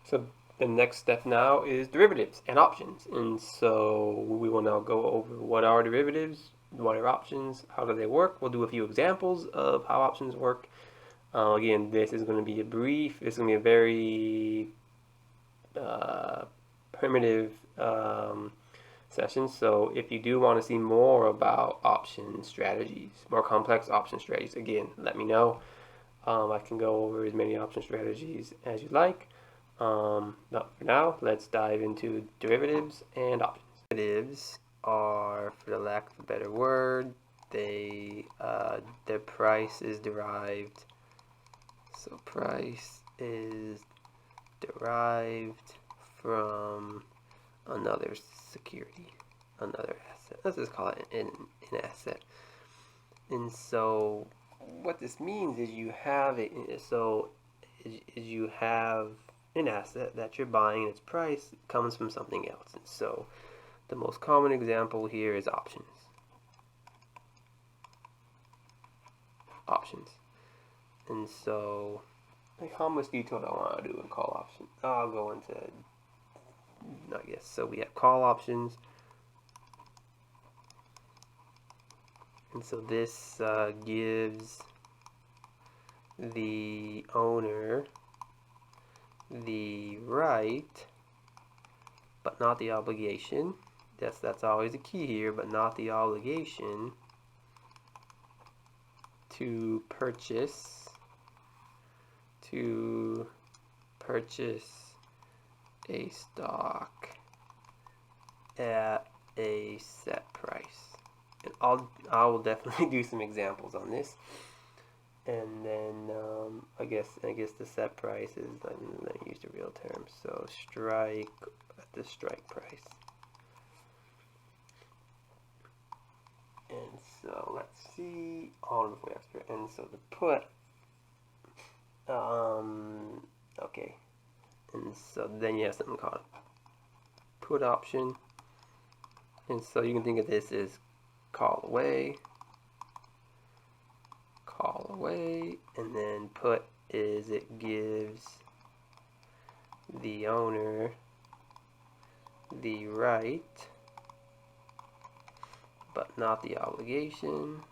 So the next step now is derivatives and options. And so we will now go over what are derivatives, what are options, how do they work. We'll do a few examples of how options work. Again, this is going to be a brief, it's going to be a very primitive session. So if you do want to see more about option strategies, more complex option strategies, again, let me know. I can go over as many option strategies as you like. But for now, let's dive into derivatives and options. Derivatives are, for the lack of a better word, their price is derived. So price is derived from another security, another asset. Let's just call it an asset. And so what this means is you have you have an asset that you're buying and its price comes from something else. And so the most common example here is options. Options. And so how much detail do I want to do in call option? I'll go into, I guess. So we have call options. And so this gives the owner the right, but not the obligation. That's always the key here, but not the obligation to purchase a stock at a set price. And I will definitely do some examples on this. And then I guess the set price is, let me use the real term. So strike at the strike price. And so let's see all of the extra. And so the put, okay. And so then you have something called put option. And so you can think of this as call away, and then put is it gives the owner the right, but not the obligation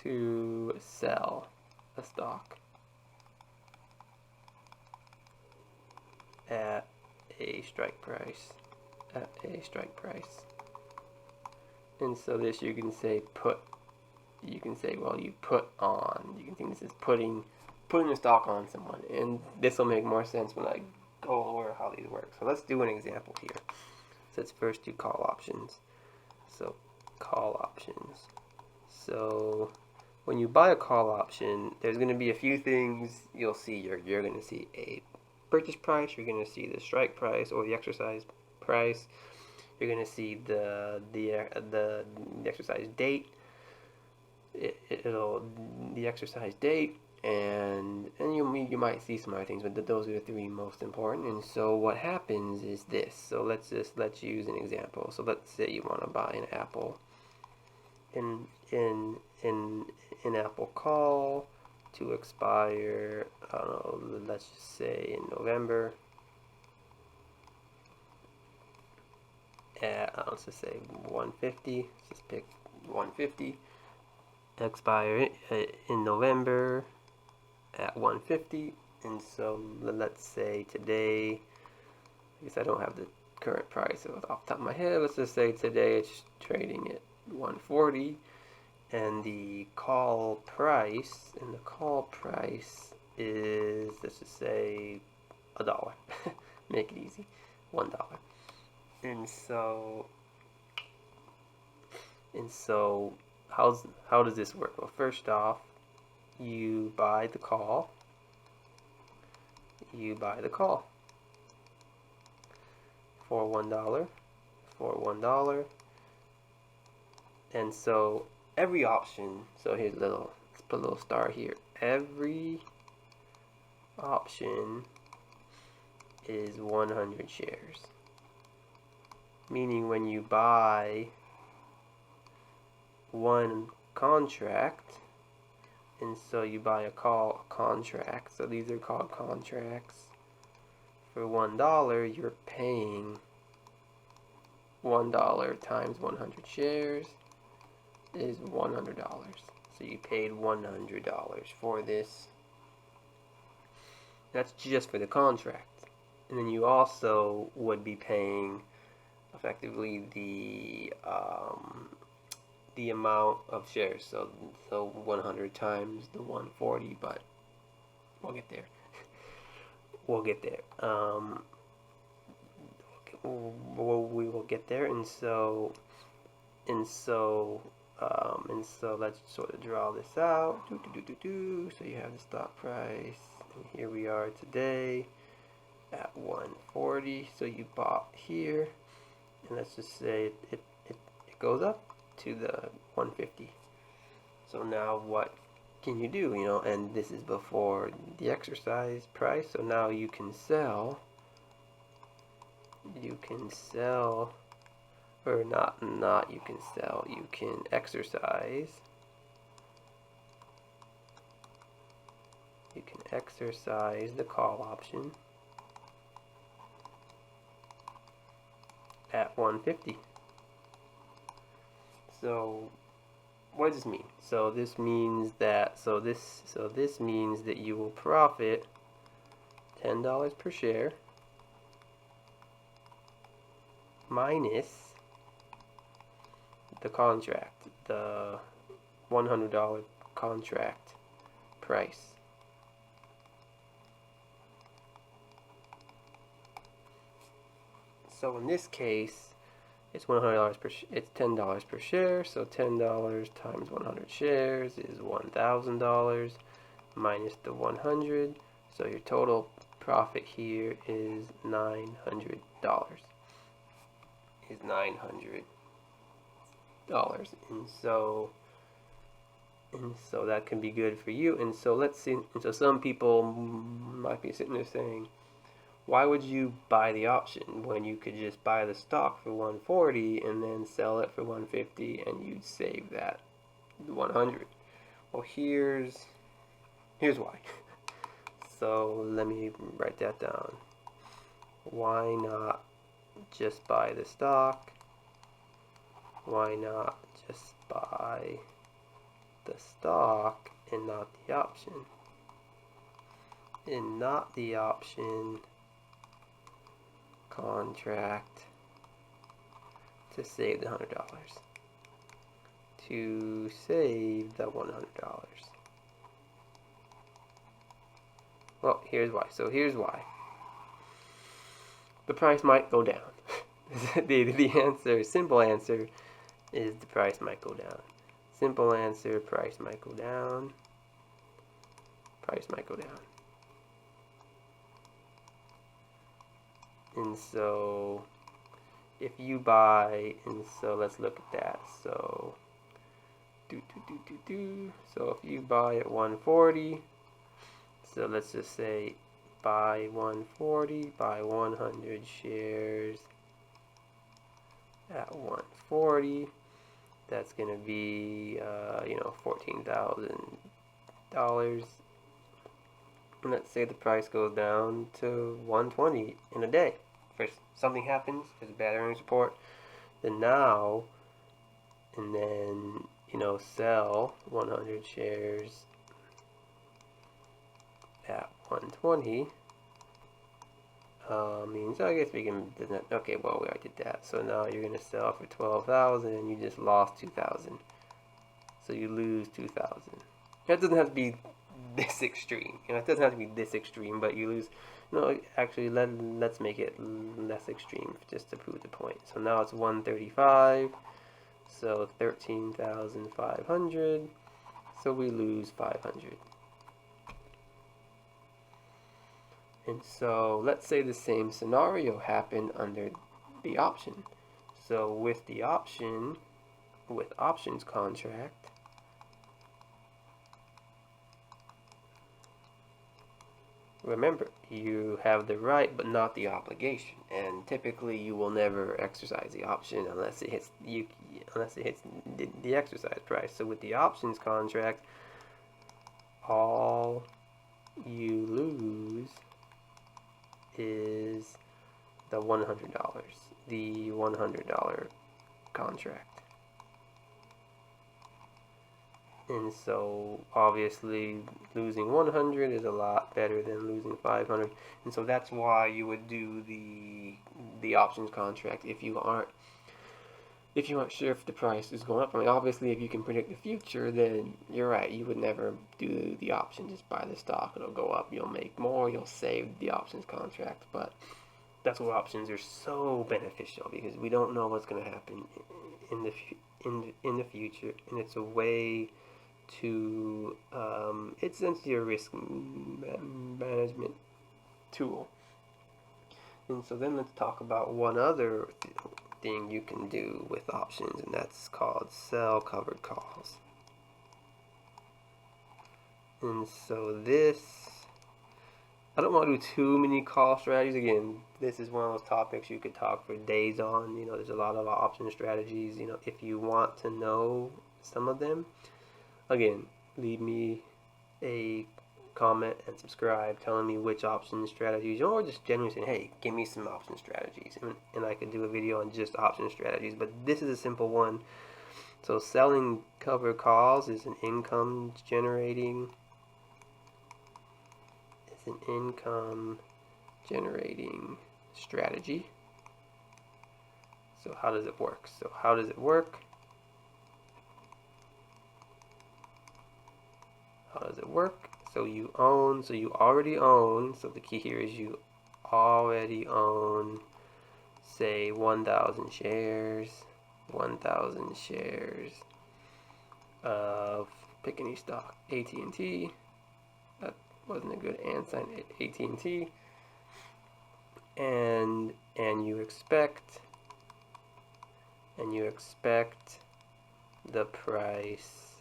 to sell a stock at a strike price. And so this you can say put. You can say, well, you put on. You can think this is putting a stock on someone, and this will make more sense when I go over how these work. So let's do an example here. So let's first do call options. So call options. So when you buy a call option, there's going to be a few things you'll see. You're going to see a purchase price. You're going to see the strike price or the exercise price. You're going to see the exercise date. The exercise date, and you might see some other things, but those are the three most important. And so what happens is this. So let's use an example. So let's say you want to buy an Apple. In Apple call to expire, I don't know, let's just say in November at, let's just say 150. Let's just pick 150. Expire in November at 150. And so let's say today, I guess I don't have the current price off the top of my head. Let's just say today it's trading at 140, and the call price is, let's just say $1. Make it easy, $1. And so how does this work? Well, first off, you buy the call for $1 and so every option, so here's let's put a little star here. Every option is 100 shares, meaning when you buy one contract, And so you buy a call contract. So these are called contracts. For $1, you're paying $1 times 100 shares is $100. So you paid $100 for this. That's just for the contract. And then you also would be paying effectively the amount of shares. So 100 times the 140, but we'll get there. We'll get there. We will get there. And so let's sort of draw this out. So you have the stock price, and here we are today at 140. So you bought here, and let's just say it goes up to the 150. So now what can you do? And this is before the exercise price. So now you can sell, or not you can sell, you can exercise. You can exercise the call option at 150. So what does this mean? So this means that this means that you will profit $10 per share minus the contract, the $100 contract price. So in this case, it's $100 per. It's $10 per share. So $10 times 100 shares is $1,000 minus the 100. So your total profit here is $900. Is $900. And so that can be good for you. And so let's see. And so some people might be sitting there saying, why would you buy the option when you could just buy the stock for 140 and then sell it for 150 and you'd save that 100? Well, here's why. So let me write that down. Why not just buy the stock? Why not just buy the stock and not the option? And not the option contract to save the $100. To save the $100. Well, here's why. So here's why. The price might go down. the answer, simple answer, is the price might go down. Simple answer, price might go down. Price might go down. And so if you buy, and so let's look at that. So so if you buy at 140, so let's just say buy 140, buy 100 shares at 140. That's gonna be $14,000. And let's say the price goes down to 120 in a day. First, something happens, there's a bad earnings report, then sell 100 shares at 120 means, I guess we can, okay, well, we already did that. So now you're going to sell for 12,000 and you just lost 2,000. So you lose 2,000. That doesn't have to be this extreme. It doesn't have to be this extreme, but you lose. Actually, let's make it less extreme just to prove the point. So now it's 135. So 13,500. So we lose 500. And so let's say the same scenario happened under the option. So with the option, with options contract, remember, you have the right but not the obligation, and typically you will never exercise the option unless it hits the exercise price. So with the options contract, all you lose is the $100, the $100 contract. And so obviously losing 100 is a lot better than losing 500, and so that's why you would do the options contract if you aren't sure if the price is going up. I mean, obviously if you can predict the future, then you're right, you would never do the option. Just buy the stock, it'll go up, you'll make more, you'll save the options contract. But that's why options are so beneficial, because we don't know what's going to happen in the future, and it's a way to it's essentially a risk management tool. And so then let's talk about one other thing you can do with options, and that's called sell covered calls. And so this, I don't want to do too many call strategies. Again, this is one of those topics you could talk for days on. There's a lot of option strategies. If you want to know some of them, again, leave me a comment and subscribe telling me which option strategies, or just genuinely saying, hey, give me some option strategies, and I could do a video on just option strategies. But this is a simple one. So selling covered calls is an income generating strategy. So how does it work? So you already own, so the key here is you already own, say 1,000 shares of, pick any stock, AT&T, that wasn't a good and sign, AT&T, and you expect the price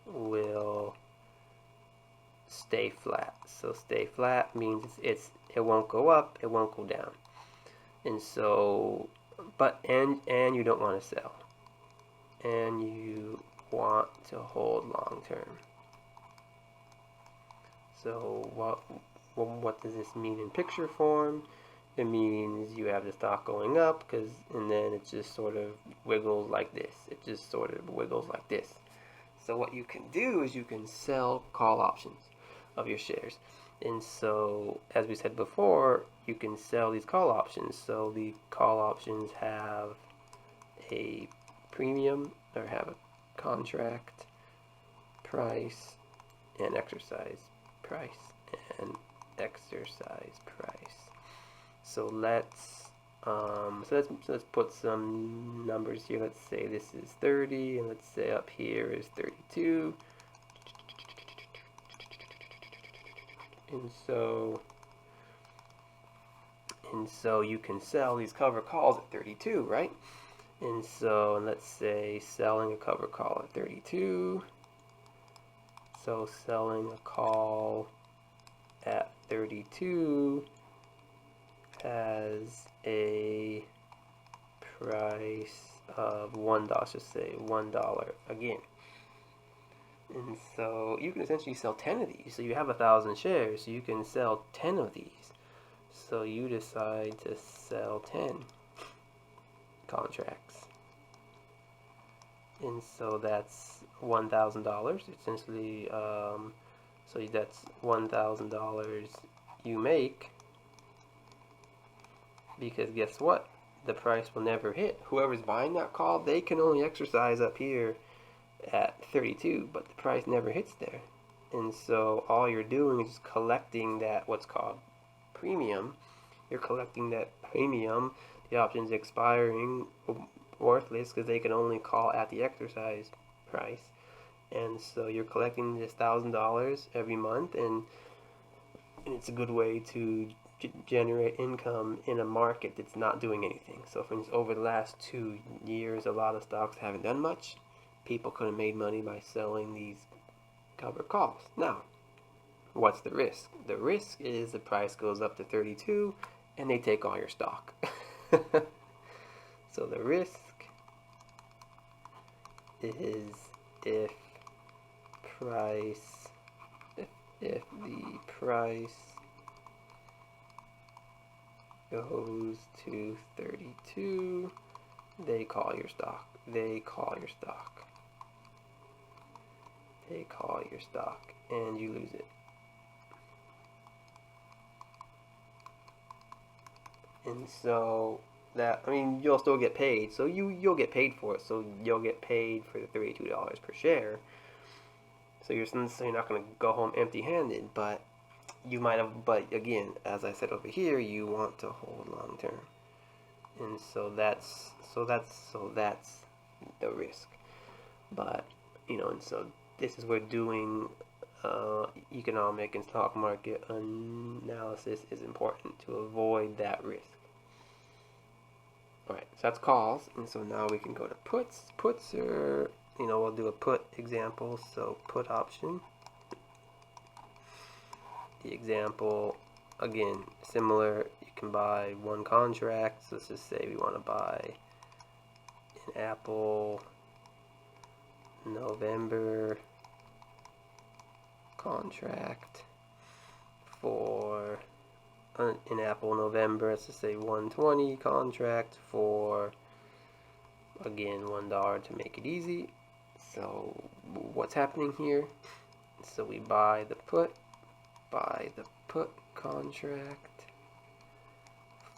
will stay flat. So stay flat means it won't go up, it won't go down. And so, and you don't want to sell, and you want to hold long term. So what does this mean in picture form? It means you have the stock going up, and then it just sort of wiggles like this. So what you can do is you can sell call options of your shares. And so, as we said before, you can sell these call options. So the call options have a premium, or have a contract price and exercise price. So let's put some numbers here. Let's say this is 30, and let's say up here is 32. And so you can sell these cover calls at 32, right? And so let's say selling a cover call at 32. So selling a call at 32 has a price of $1, just say $1 again. And so you can essentially sell 10 of these. So you have 1,000 shares, so you can sell 10 of these. So you decide to sell 10 contracts. And so that's $1,000 essentially. So that's $1,000 you make, because guess what? The price will never hit. Whoever's buying that call, they can only exercise up here at 32, but the price never hits there. And so all you're doing is collecting that, what's called premium. You're collecting that premium. The option's expiring, worthless, because they can only call at the exercise price. And so you're collecting this $1,000 every month, and it's a good way to generate income in a market that's not doing anything. So for instance, over the last 2 years, a lot of stocks haven't done much. People could have made money by selling these covered calls. Now, what's the risk? The risk is the price goes up to 32 and they take all your stock. So the risk is if price if the price goes to 32, they call your stock. They call your stock. They call your stock, and you lose it. And so that, I mean, you'll still get paid. So you'll get paid for it. So you'll get paid for the $32 per share. So you're not going to go home empty-handed, but you might have. But again, as I said over here, you want to hold long term, and so that's the risk. But and so this is where doing economic and stock market analysis is important to avoid that risk. Alright, so that's calls, and so now we can go to puts. Puts are, we'll do a put example, so put option. The example, again, similar, you can buy one contract, so let's just say we want to buy an Apple November contract for in Apple November, let's just say 120 contract for, again, $1 to make it easy. So what's happening here? So we buy the put contract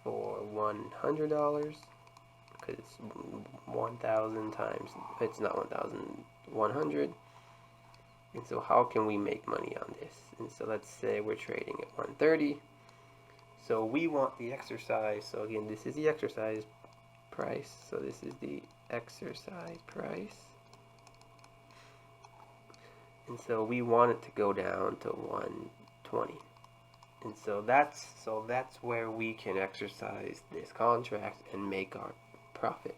for $100 because it's 1,000 times, it's not 1,000, 100. And so how can we make money on this? And so let's say we're trading at 130. So we want the exercise. So again, this is the exercise price. So this is the exercise price. And so we want it to go down to 120. And so that's where we can exercise this contract and make our profit.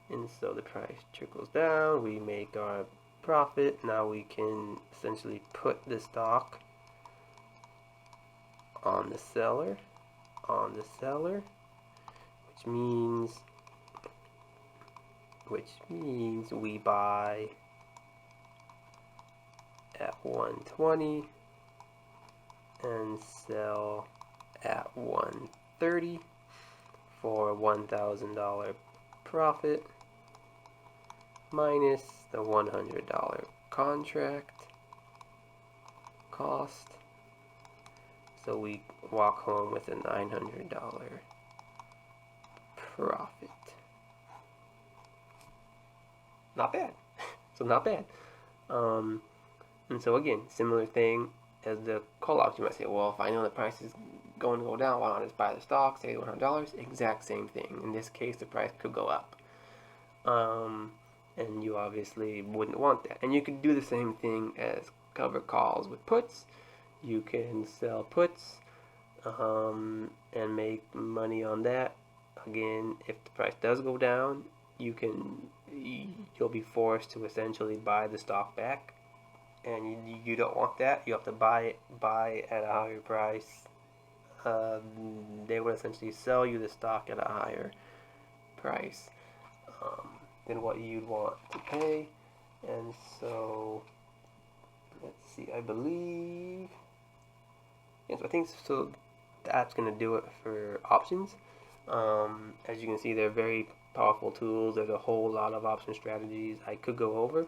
And so the price trickles down, we make our profit. Now we can essentially put the stock on the seller, which means we buy at 120 and sell at 130 for $1,000 profit minus the $100 contract cost. So we walk home with a $900 profit. Not bad. So not bad. And so again, similar thing as the call option. You might say, well, if I know the price is going to go down, why not just buy the stock, say $100? Exact same thing. In this case, the price could go up. And you obviously wouldn't want that. And you could do the same thing as cover calls with puts. You can sell puts and make money on that. Again, if the price does go down, you'll be forced to essentially buy the stock back, and you don't want that. You have to buy at a higher price. They would essentially sell you the stock at a higher price than what you'd want to pay. And so let's see, I believe, yes, I think so. That's going to do it for options. As you can see, they're very powerful tools. There's a whole lot of option strategies I could go over.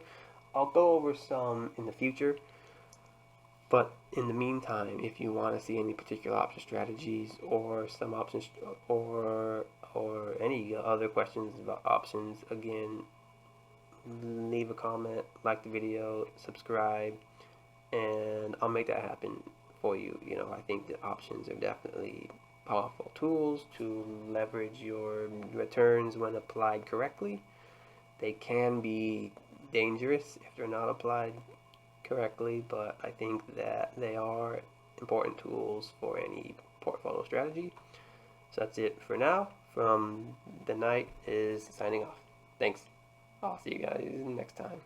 I'll go over some in the future, but in the meantime, if you want to see any particular option strategies or some options or any other questions about options, again, leave a comment, like the video, subscribe, and I'll make that happen for you. I think that options are definitely powerful tools to leverage your returns when applied correctly. They can be dangerous if they're not applied correctly, but I think that they are important tools for any portfolio strategy. So that's it for now. From The Knight is signing off. Thanks. I'll see you guys next time.